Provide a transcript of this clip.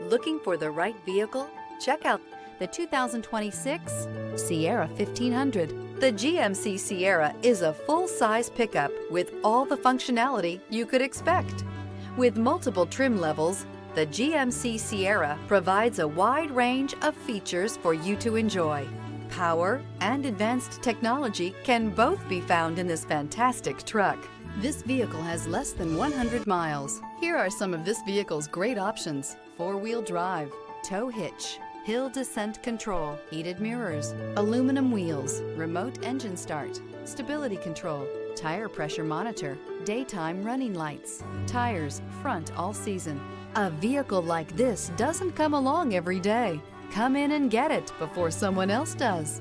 Looking for the right vehicle? Check out the 2026 Sierra 1500. The GMC Sierra is a full-size pickup with all the functionality you could expect. With multiple trim levels, the GMC Sierra provides a wide range of features for you to enjoy. Power and advanced technology can both be found in this fantastic truck. This vehicle has less than 100 miles. Here are some of this vehicle's great options: four-wheel drive, tow hitch, hill descent control, heated mirrors, aluminum wheels, remote engine start, stability control, tire pressure monitor, daytime running lights, tires front all season. A vehicle like this doesn't come along every day. Come in and get it before someone else does.